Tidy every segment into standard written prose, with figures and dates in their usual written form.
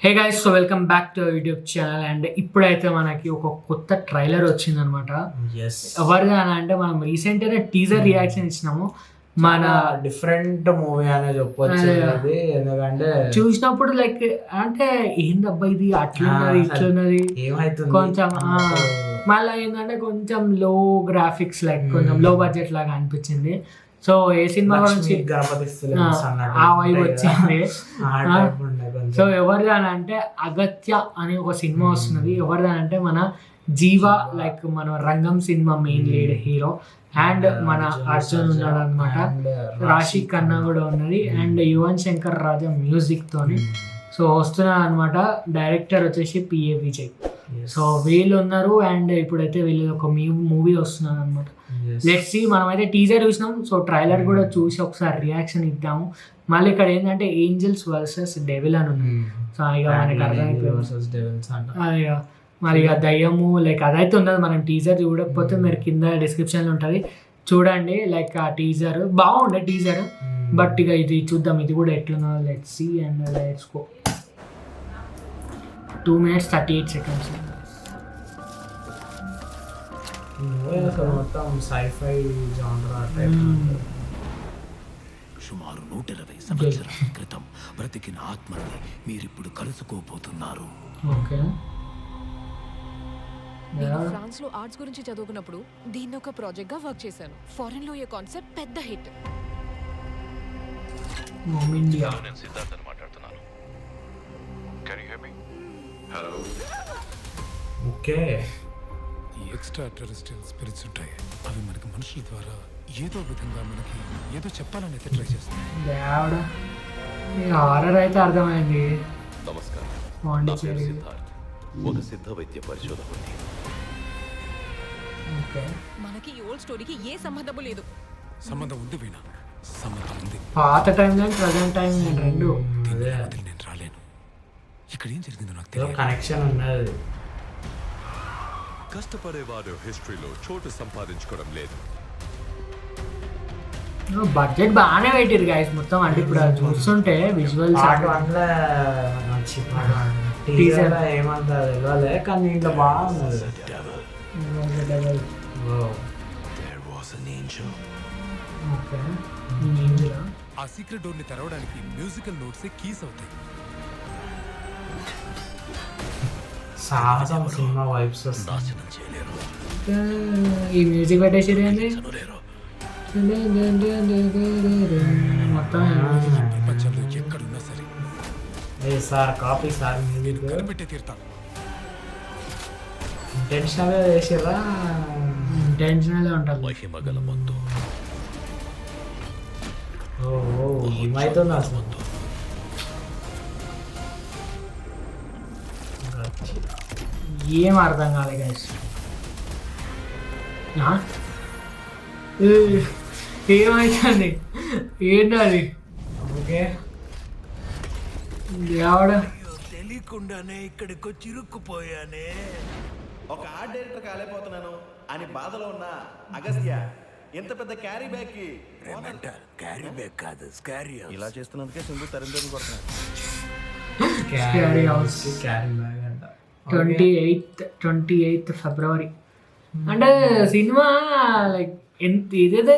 Hey guys, so welcome back to YouTube channel. And ఇప్పుడైతే మనకి ఒక కొత్త ట్రైలర్ వచ్చిందనమాట. ఎవరిది అని అంటే మనం రీసెంట్గా టీజర్ రియాక్షన్ ఇచ్చినాము. మన డిఫరెంట్ మూవీ అనేది చెప్పొచ్చు. ఎందుకంటే చూసినప్పుడు లైక్ అంటే ఏందబ్బా ఇది అట్లున్నది ఇట్లున్నది ఏమైతుంది కొంచెం మళ్ళీ ఏంటంటే కొంచెం లో గ్రాఫిక్స్ లైక్ కొంచెం లో బడ్జెట్ లాగా అనిపించింది. సో ఏ సినిమా నుంచి ఆ వైబ్ వచ్చింది. సో ఎవరిది అని అంటే అగత్య అనే ఒక సినిమా వస్తున్నది. ఎవరిది అని అంటే మన జీవా లైక్ మన రంగం cinema main lead hero and మన అర్జున్ ఉన్నాడు అనమాట. రాశి ఖన్నా కూడా ఉన్నది అండ్ యువన్ శంకర్ రాజా మ్యూజిక్ తోని సో వస్తున్నారు అనమాట. డైరెక్టర్ వచ్చేసి పిఏ విజయ్. సో వీళ్ళు ఉన్నారు అండ్ ఇప్పుడైతే వీళ్ళు ఒక మూవీ వస్తున్నారు అనమాట. Let's see. మనమైతే టీజర్ చూసినాం. సో ట్రైలర్ కూడా చూసి ఒకసారి రియాక్షన్ ఇద్దాము. మళ్ళీ ఇక్కడ ఏంటంటే ఏంజల్స్ వర్సెస్ డెవిల్ అని ఉంది. సో ఇక మనకి అర్థమైపోయింది మరి ఇక దయ్యము లైక్ అదైతే ఉండదు. మనం టీజర్ చూడకపోతే మీరు కింద డిస్క్రిప్షన్లో ఉంటుంది చూడండి. లైక్ ఆ టీజర్ బాగుండే టీజర్. బట్ ఇక ఇది చూద్దాం ఇది కూడా ఎట్లున్నా. Let's see and let's go. 2 minutes 38 seconds. మొత్తం సైఫై జానరా టైప్. సుమారు 120 సంవత్సరాల క్రితం బ్రతికిన ఆత్మని మీరిప్పుడు కలుసుకోబోతున్నారు. ఓకే. నేను ఫ్రాన్స్ లో ఆర్ట్స్ గురించి చదువుకున్నప్పుడు దీన్ని ఒక ప్రాజెక్ట్ గా వర్క్ చేశాను. ఫారెన్ లో ఈ కాన్సెప్ట్ పెద్ద హిట్. ఇండియా నేను సిద్ధార్థ్ మాట్లాడుతున్నాను. Can you here me? Hello. Okay. ఈ ఎక్స్ట్రా టెరెస్ట్రియల్ స్పిరిట్స్ ఉంటాయి. అవి మనకి మనుషుల ద్వారా ఏదో విధంగా మనకి ఏదో చెప్పాలని అయితే ట్రై చేస్తాయి. దేవుడా, ఈ హారర్ అయితే అర్థమైంది. నమస్కారం. నా పాండిచేరి. పేరు సిద్ధార్థ్. ఒక సిద్ధ వైద్య పరిశోధకుడిని. ఓకే. మనకి ఈ ఓల్డ్ స్టోరీకి ఏ సంబంధము లేదు. సంబంధం ఉంది వీణ, సంబంధం ఉంది. పాత time line present time line రెండు. దీన్ని వదిలి నేను రాలేను. ఇక్కడ ఏం జరిగిందో నాకు తెలియదు. కనెక్షన్ ఉన్నది. కష్టపడేవాడు హిస్టరీలో చోటు సంపాదించుకోవడం లేదు. బడ్జెట్ బాగానే పెట్టారు గైస్ మొత్తం. అంటే ఇప్పుడు అది చూస్తుంటే విజువల్స్ పార్ట్ 1 లో మంచి టీజర్ ఏమంతా తెలియలే కానీ ఇంట్లో బాగున్నది. There was an angel. Okay. ఆ సీక్రెట్ డోర్ ని తెరవడానికి మ్యూజికల్ నోట్స్ కీస్ అవుతాయి. సాహసం సినిమా వైబ్స్ వస్తాయి. నాశనం చేయలేరు. ఈ మ్యూజిక్ పెట్టేసి చనులేరు. మొత్తం ప్రపంచంలో ఎక్కడున్నా సరే సార్ కాపీ సార్ మ్యూజిక్ కనిపెట్టే తీరుతాను. ఇంటెన్షనల్గా చేసిర్రా? ఇంటెన్షనల్ ఉంటుంది. మహిమ గల మందు. ఏమైతుంది అసలు? ఏం అర్థం కాలే గైస్. ఏమైతుంది ఏంటది? ఓకే. ఆవిడ తెలియకుండానే ఇక్కడికి వచ్చి ఇరుక్కుపోయానే. ఒక ఆర్ట్ డైరెక్టర్ కాలేకపోతున్నాను అని బాధలో ఉన్న అగస్త్య ఎంత పెద్ద క్యారీ బ్యాగ్ కి క్యారీ బ్యాగ్ కాదు, స్కారీ ఇలా చేస్తున్నందుకే సింధు తరిందరు కొడుతున్నాను. Scary House. క్యారీ బ్యాగ్ అంట. 28th February. అంటే సినిమా లైక్ ఎంత ఇదేదో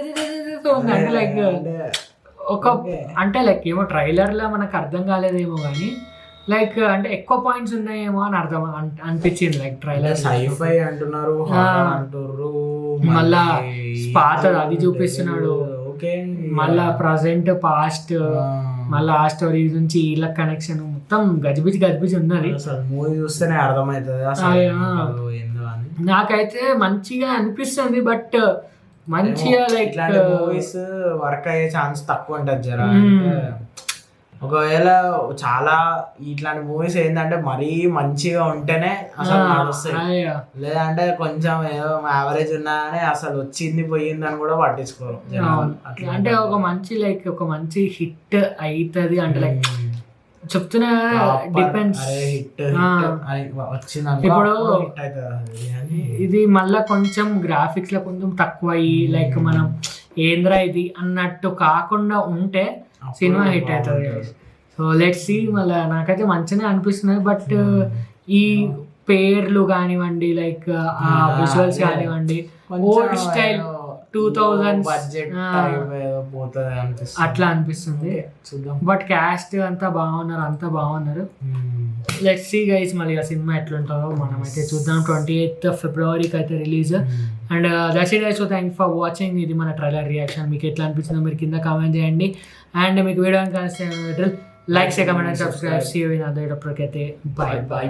ఉంది అంటే లైక్ ఒక అంటే లైక్ ఏమో ట్రైలర్లో మనకు అర్థం కాలేదేమో కానీ లైక్ అంటే ఎక్కువ పాయింట్స్ ఉన్నాయేమో అని అర్థం అనిపించింది. లైక్ ట్రైలర్ సైఫై అంటున్నారు, హారర్ అంటున్నారు, మళ్ళా పాత అది చూపిస్తున్నాడు. ఓకే. మళ్ళా ప్రజెంట్ పాస్ట్ మళ్ళా ఆ స్టోరీ నుంచి వీళ్ళ కనెక్షన్ మొత్తం గజిబిజి ఉన్నది. అసలు మూవీ చూస్తేనే అర్థమవుతుంది అసలు ఏందో అని. నాకైతే మంచిగా అనిపిస్తుంది బట్ మంచిగా లైక్ ఇట్లాంటి మూవీస్ వర్క్ అయ్యే ఛాన్స్ తక్కువ ఉంటుంది జరా. ఒకవేళ చాలా ఇట్లాంటి మూవీస్ ఏంటంటే మరీ మంచిగా ఉంటేనే అసలు నడుస్తాయి. లేదంటే కొంచెం ఏదో యావరేజ్ ఉన్నాయని అసలు వచ్చింది పోయింది అని కూడా పట్టించుకోరు. అంటే ఒక మంచి లైక్ ఒక మంచి హిట్ అవుతుంది అంటే లైక్ చెప్తున్నా డిపెండ్స్. ఇప్పుడు ఇది మళ్ళా కొంచెం గ్రాఫిక్స్ లో కొంచెం తక్కువ అయ్యి లైక్ మనం ఏంద్రా ఇది అన్నట్టు కాకుండా ఉంటే సినిమా హిట్ అవుతుంది. So let's see. మళ్ళీ నాకైతే మంచిగానే అనిపిస్తున్నాయి, బట్ ఈ పేర్లు కానివ్వండి, లైక్ ఆ విజువల్స్ కానివ్వండి, ఓల్డ్ స్టైల్ 2000s బడ్జెట్ పోతుంది అనిపిస్తుంది, అట్లా అనిపిస్తుంది. చూద్దాం. బట్ క్యాస్ట్ అంతా బాగున్నారు. లెట్స్ సీ గైస్, మళ్ళీ ఆ సినిమా ఎట్లుంటుందో మనమైతే చూద్దాం. 28th ఫిబ్రవరికి అయితే release. And that's it guys. So thank for watching. ఇది మన ట్రైలర్ రియాక్షన్. మీకు ఎట్లా అనిపించిందో మీరు కింద కామెంట్ చేయండి. అండ్ మీకు వీడియో కనిపిస్తే like, share, comment and subscribe. See you in other. ఇప్పటికైతే బై.